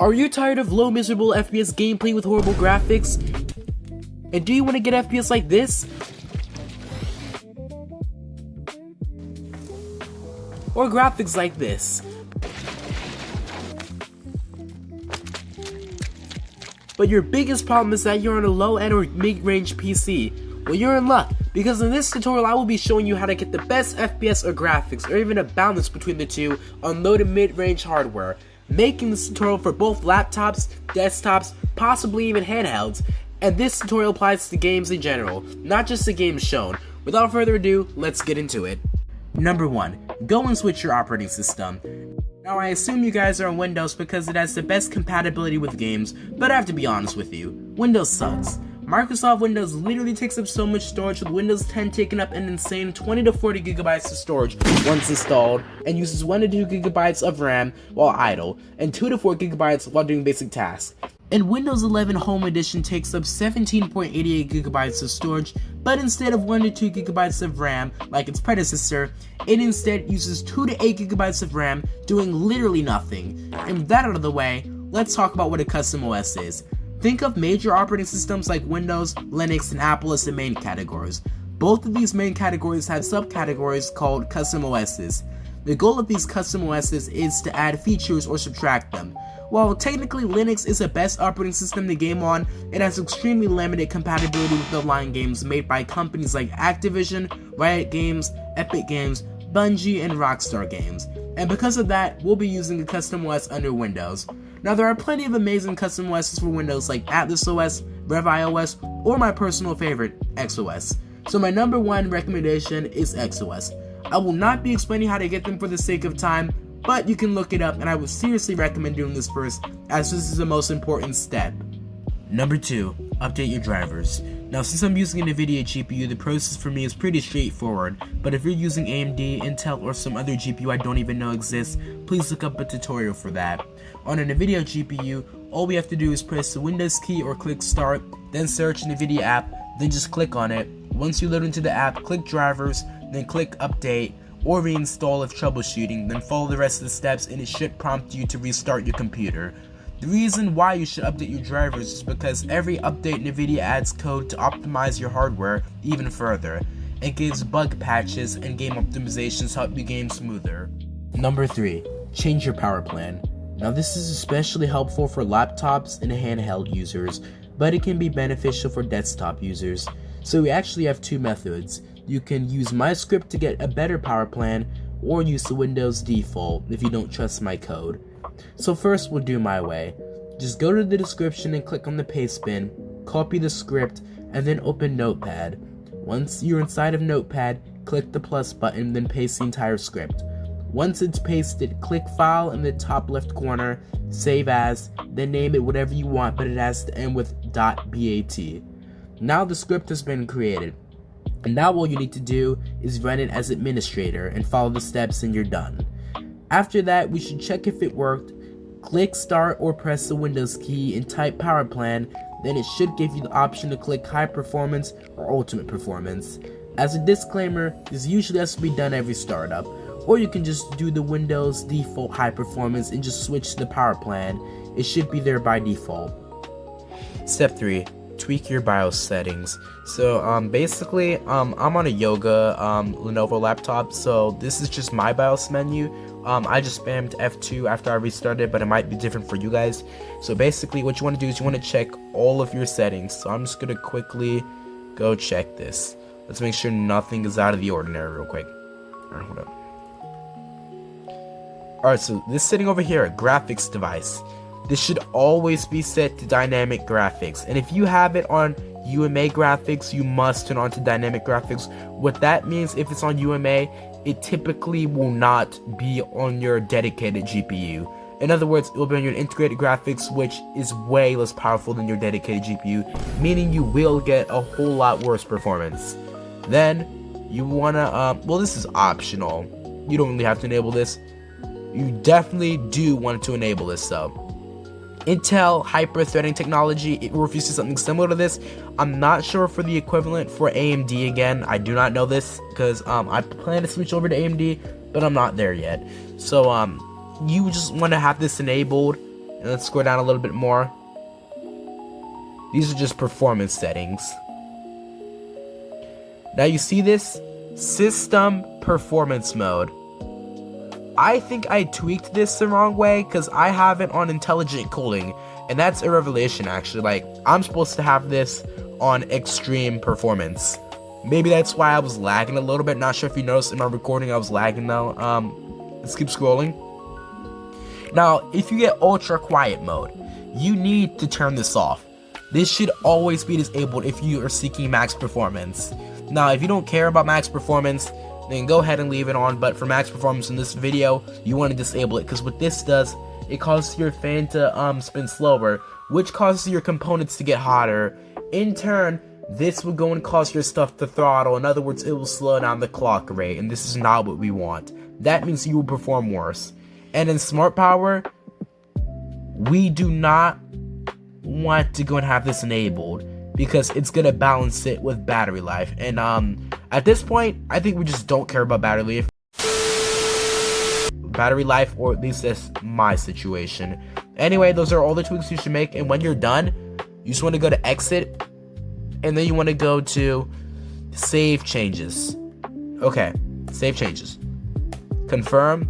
Are you tired of low miserable FPS gameplay with horrible graphics? And do you want to get FPS like this? Or graphics like this? But your biggest problem is that you're on a low-end or mid-range PC. Well, you're in luck, because in this tutorial I will be showing you how to get the best FPS or graphics, or even a balance between the two on low to mid-range hardware, making this tutorial for both laptops, desktops, possibly even handhelds, and this tutorial applies to games in general, not just the games shown. Without further ado, let's get into it. Number 1. Go and switch your operating system. Now I assume you guys are on Windows because it has the best compatibility with games, but I have to be honest with you, Windows sucks. Microsoft Windows literally takes up so much storage, with Windows 10 taking up an insane 20 to 40 gigabytes of storage once installed, and uses 1 to 2 gigabytes of RAM while idle, and 2 to 4 gigabytes while doing basic tasks. And Windows 11 Home Edition takes up 17.88 gigabytes of storage, but instead of 1 to 2 gigabytes of RAM like its predecessor, it instead uses 2 to 8 gigabytes of RAM, doing literally nothing. And with that out of the way, let's talk about what a custom OS is. Think of major operating systems like Windows, Linux, and Apple as the main categories. Both of these main categories have subcategories called custom OSs. The goal of these custom OSs is to add features or subtract them. While technically Linux is the best operating system to game on, it has extremely limited compatibility with online games made by companies like Activision, Riot Games, Epic Games, Bungie, and Rockstar Games. And because of that, we'll be using a custom OS under Windows. Now there are plenty of amazing custom OSs for Windows like Atlas OS, Rev iOS, or my personal favorite, XOS. So my number 1 recommendation is XOS. I will not be explaining how to get them for the sake of time, but you can look it up, and I would seriously recommend doing this first, as this is the most important step. Number 2. Update your drivers. Now since I'm using an NVIDIA GPU, the process for me is pretty straightforward, but if you're using AMD, Intel, or some other GPU I don't even know exists, please look up a tutorial for that. On an NVIDIA GPU, all we have to do is press the Windows key or click Start, then search an NVIDIA app, then just click on it. Once you load into the app, click Drivers, then click Update, or reinstall if troubleshooting, then follow the rest of the steps and it should prompt you to restart your computer. The reason why you should update your drivers is because every update NVIDIA adds code to optimize your hardware even further. It gives bug patches and game optimizations to help you game smoother. Number 3. Change your power plan. Now this is especially helpful for laptops and handheld users, but it can be beneficial for desktop users. So we actually have 2 methods. You can use my script to get a better power plan, or use the Windows default if you don't trust my code. So first we'll do my way. Just go to the description and click on the paste bin, copy the script, and then open Notepad. Once you're inside of Notepad, click the plus button, then paste the entire script. Once it's pasted, click File in the top left corner, Save As, then name it whatever you want, but it has to end with .bat. Now the script has been created, and now all you need to do is run it as administrator and follow the steps and you're done. After that, we should check if it worked. Click Start or press the Windows key and type Power Plan, then it should give you the option to click High Performance or Ultimate Performance. As a disclaimer, this usually has to be done every startup, or you can just do the Windows default High Performance and just switch to the Power Plan. It should be there by default. Step 3. Tweak your BIOS settings. So basically I'm on a Yoga Lenovo laptop, so this is just my BIOS menu. I just spammed F2 after I restarted, but it might be different for you guys. So basically what you want to do is you want to check all of your settings. So I'm just going to quickly go check this. Let's make sure nothing is out of the ordinary real quick. Alright, hold up. Alright, so this setting over here, graphics device. This should always be set to dynamic graphics, and if you have it on UMA graphics, you must turn on to dynamic graphics. What that means, if it's on UMA, it typically will not be on your dedicated GPU. In other words, it will be on your integrated graphics, which is way less powerful than your dedicated GPU, meaning you will get a whole lot worse performance. Then, you wanna, well, this is optional. You don't really have to enable this. You definitely do want to enable this though. Intel hyper-threading technology, it refers to something similar to this. I'm not sure for the equivalent for AMD again. I do not know this because I plan to switch over to AMD, but I'm not there yet. So you just want to have this enabled And let's scroll down a little bit more. These are just performance settings. Now you see this? System performance mode. I think I tweaked this the wrong way because I have it on intelligent cooling, and that's a revelation actually. Like, I'm supposed to have this on extreme performance. Maybe that's why I was lagging a little bit. Not sure if you noticed in my recording I was lagging though. Let's keep scrolling. Now, if you get ultra quiet mode, you need to turn this off. This should always be disabled if you are seeking max performance. Now, if you don't care about max performance, then go ahead and leave it on, but for max performance in this video, you want to disable it, because what this does, it causes your fan to spin slower, which causes your components to get hotter. In turn, this will go and cause your stuff to throttle. In other words, it will slow down the clock rate, and this is not what we want. That means you will perform worse. And in smart power, we do not want to go and have this enabled, because it's gonna balance it with battery life. And at this point, I think we just don't care about battery life, or at least that's my situation. Anyway, those are all the tweaks you should make, and when you're done, you just want to go to exit, and then you want to go to save changes. Okay, save changes, confirm,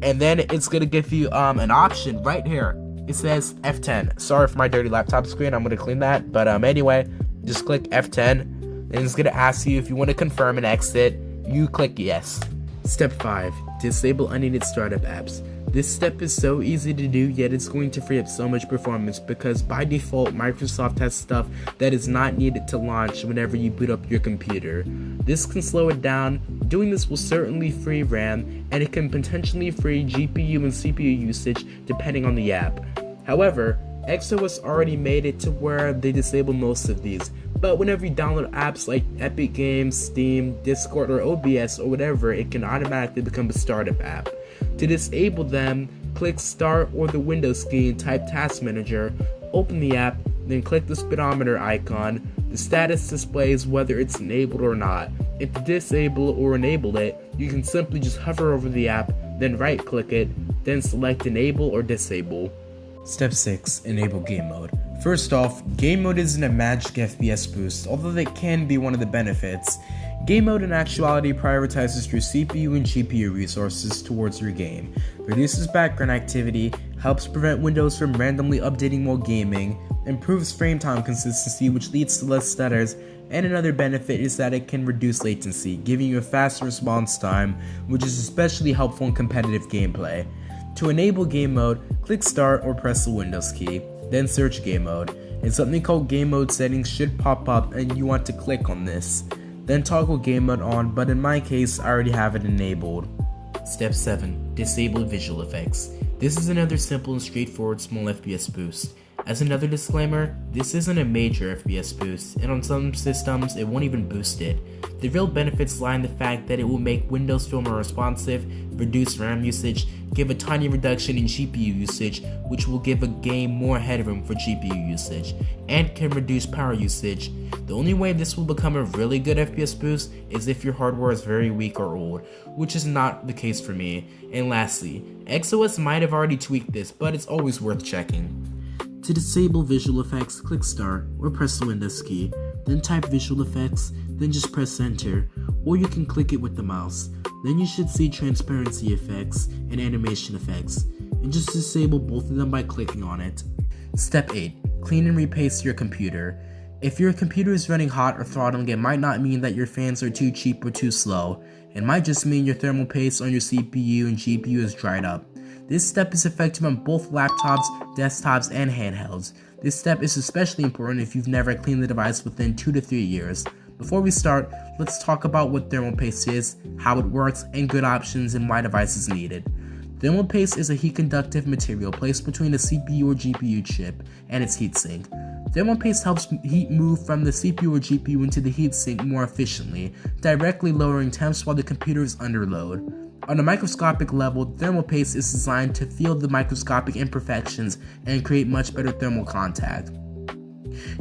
and then it's gonna give you an option right here. It says F10. Sorry for my dirty laptop screen, I'm gonna clean that. But anyway, just click F10, and it's gonna ask you if you want to confirm and exit. You click yes. Step 5. Disable unneeded startup apps. This step is so easy to do, yet it's going to free up so much performance, because by default, Microsoft has stuff that is not needed to launch whenever you boot up your computer. This can slow it down. Doing this will certainly free RAM, and it can potentially free GPU and CPU usage depending on the app. However, XOS already made it to where they disable most of these, but whenever you download apps like Epic Games, Steam, Discord, or OBS or whatever, it can automatically become a startup app. To disable them, click Start or the Windows key and type Task Manager, open the app, then click the speedometer icon. The status displays whether it's enabled or not. And to disable or enable it, you can simply just hover over the app, then right click it, then select Enable or Disable. Step 6. Enable game mode. First off, game mode isn't a magic FPS boost, although that can be one of the benefits. Game mode in actuality prioritizes your CPU and GPU resources towards your game, reduces background activity, helps prevent Windows from randomly updating while gaming, improves frame time consistency, which leads to less stutters, and another benefit is that it can reduce latency, giving you a faster response time, which is especially helpful in competitive gameplay. To enable game mode, click Start or press the Windows key, then search game mode, and something called game mode settings should pop up, and you want to click on this. Then toggle game mode on, but in my case, I already have it enabled. Step 7. Disable visual effects. This is another simple and straightforward small FPS boost. As another disclaimer, this isn't a major FPS boost, and on some systems it won't even boost it. The real benefits lie in the fact that it will make Windows feel more responsive, reduce RAM usage, give a tiny reduction in GPU usage, which will give a game more headroom for GPU usage, and can reduce power usage. The only way this will become a really good FPS boost is if your hardware is very weak or old, which is not the case for me. And lastly, XOS might have already tweaked this, but it's always worth checking. To disable visual effects, click Start or press the Windows key, then type visual effects, then just press enter, or you can click it with the mouse. Then you should see transparency effects and animation effects, and just disable both of them by clicking on it. Step 8. Clean and repaste your computer. If your computer is running hot or throttling, it might not mean that your fans are too cheap or too slow. It might just mean your thermal paste on your CPU and GPU is dried up. This step is effective on both laptops, desktops, and handhelds. This step is especially important if you've never cleaned the device within 2 to 3 years. Before we start, let's talk about what thermal paste is, how it works, and good options and why device is needed. Thermal paste is a heat-conductive material placed between a CPU or GPU chip and its heatsink. Thermal paste helps heat move from the CPU or GPU into the heatsink more efficiently, directly lowering temps while the computer is under load. On a microscopic level, thermal paste is designed to feel the microscopic imperfections and create much better thermal contact.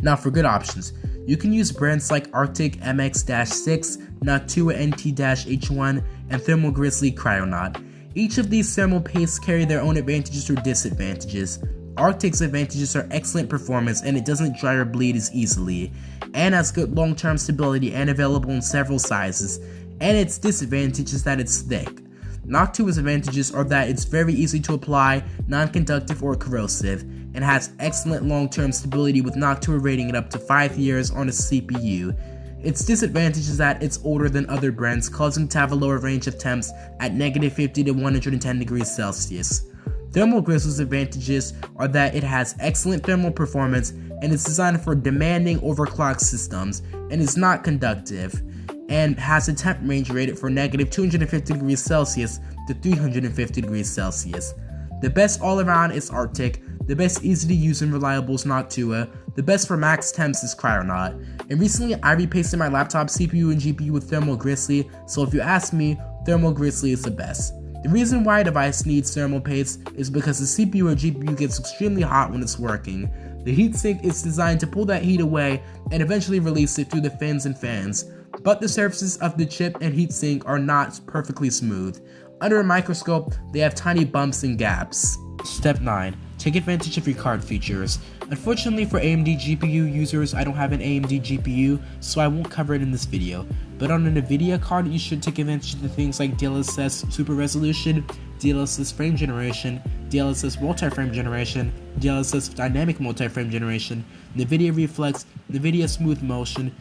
Now for good options, you can use brands like Arctic MX-6, Natua NT-H1, and Thermal Grizzly Cryonaut. Each of these thermal pastes carry their own advantages or disadvantages. Arctic's advantages are excellent performance and it doesn't dry or bleed as easily, and has good long-term stability and available in several sizes, and its disadvantage is that it's thick. Noctua's advantages are that it's very easy to apply, non-conductive or corrosive, and has excellent long-term stability with Noctua rating it up to 5 years on its CPU. Its disadvantage is that it's older than other brands, causing it to have a lower range of temps at -50 to 110 degrees Celsius. Thermal Grizzly's advantages are that it has excellent thermal performance and is designed for demanding overclock systems and is not conductive, and has a temp range rated for -250 degrees Celsius to 350 degrees Celsius. The best all around is Arctic, the best easy to use and reliable is Noctua, the best for max temps is Cryonaut, and recently I repasted my laptop CPU and GPU with Thermal Grizzly, so if you ask me, Thermal Grizzly is the best. The reason why a device needs thermal paste is because the CPU or GPU gets extremely hot when it's working. The heatsink is designed to pull that heat away and eventually release it through the fins and fans, but the surfaces of the chip and heatsink are not perfectly smooth. Under a microscope, they have tiny bumps and gaps. Step 9. Take advantage of your card features. Unfortunately for AMD GPU users, I don't have an AMD GPU, so I won't cover it in this video. But on an NVIDIA card, you should take advantage of the things like DLSS Super Resolution, DLSS Frame Generation, DLSS Multi-Frame Generation, DLSS Dynamic Multi-Frame Generation, NVIDIA Reflex, NVIDIA Smooth Motion,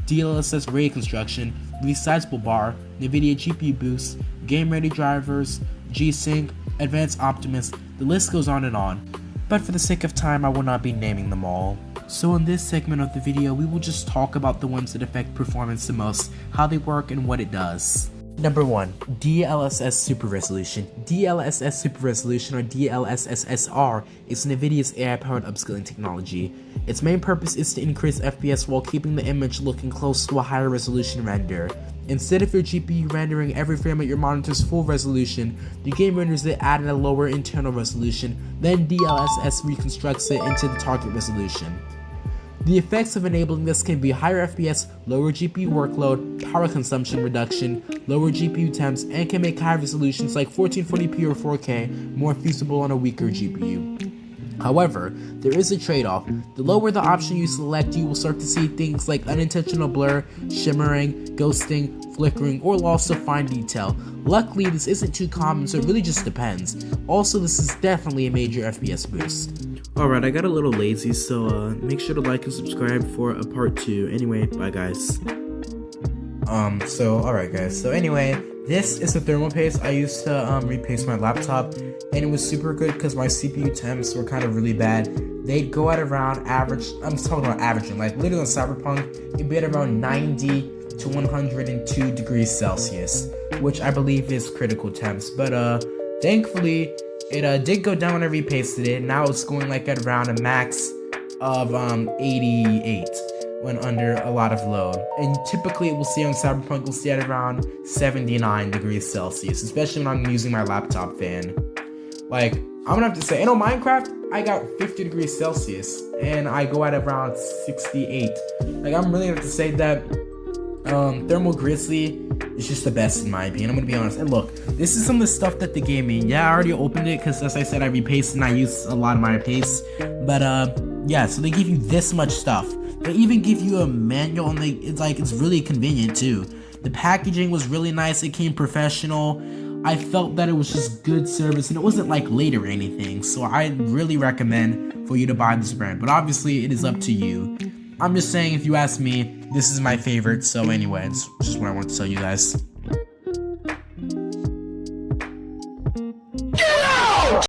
DLSS Ray Construction, Resizable Bar, NVIDIA GPU Boost, Game Ready Drivers, G-Sync, Advanced Optimus, the list goes on and on. But for the sake of time, I will not be naming them all. So in this segment of the video, we will just talk about the ones that affect performance the most, how they work, and what it does. Number 1. DLSS Super Resolution. DLSS Super Resolution, or DLSS-SR, is NVIDIA's AI-powered upscaling technology. Its main purpose is to increase FPS while keeping the image looking close to a higher resolution render. Instead of your GPU rendering every frame at your monitor's full resolution, the game renders it at a lower internal resolution, then DLSS reconstructs it into the target resolution. The effects of enabling this can be higher FPS, lower GPU workload, power consumption reduction, lower GPU temps, and can make high resolutions like 1440p or 4K more feasible on a weaker GPU. However, there is a trade-off. The lower the option you select, you will start to see things like unintentional blur, shimmering, ghosting, flickering, or loss of fine detail. Luckily, this isn't too common, so it really just depends. Also, this is definitely a major FPS boost. Alright, I got a little lazy, so make sure to like and subscribe for a part 2. Anyway, bye guys. Alright guys, so anyway, this is the thermal paste I used to repaste my laptop, and it was super good because my CPU temps were kind of really bad. They'd go at around average, I'm talking about averaging, like literally on Cyberpunk, it'd be at around 90 to 102 degrees Celsius, which I believe is critical temps, but thankfully, it did go down when I repasted it. Now it's going like at around a max of 88 when under a lot of load. And typically it will stay on Cyberpunk, will stay at around 79 degrees Celsius, especially when I'm using my laptop fan. Like, I'm gonna have to say, on Minecraft, I got 50 degrees Celsius and I go at around 68. Like, I'm really gonna have to say that Thermal Grizzly is just the best in my opinion. I'm gonna be honest. And look, this is some of the stuff that they gave me. Yeah, I already opened it because, as I said, I repasted and I used a lot of my paste. But yeah, so they give you this much stuff. They even give you a manual, and it's really convenient too. The packaging was really nice. It came professional. I felt that it was just good service, and it wasn't like late or anything. So I really recommend for you to buy this brand. But obviously, it is up to you. I'm just saying, if you ask me, this is my favorite. So anyway, it's just what I want to tell you guys.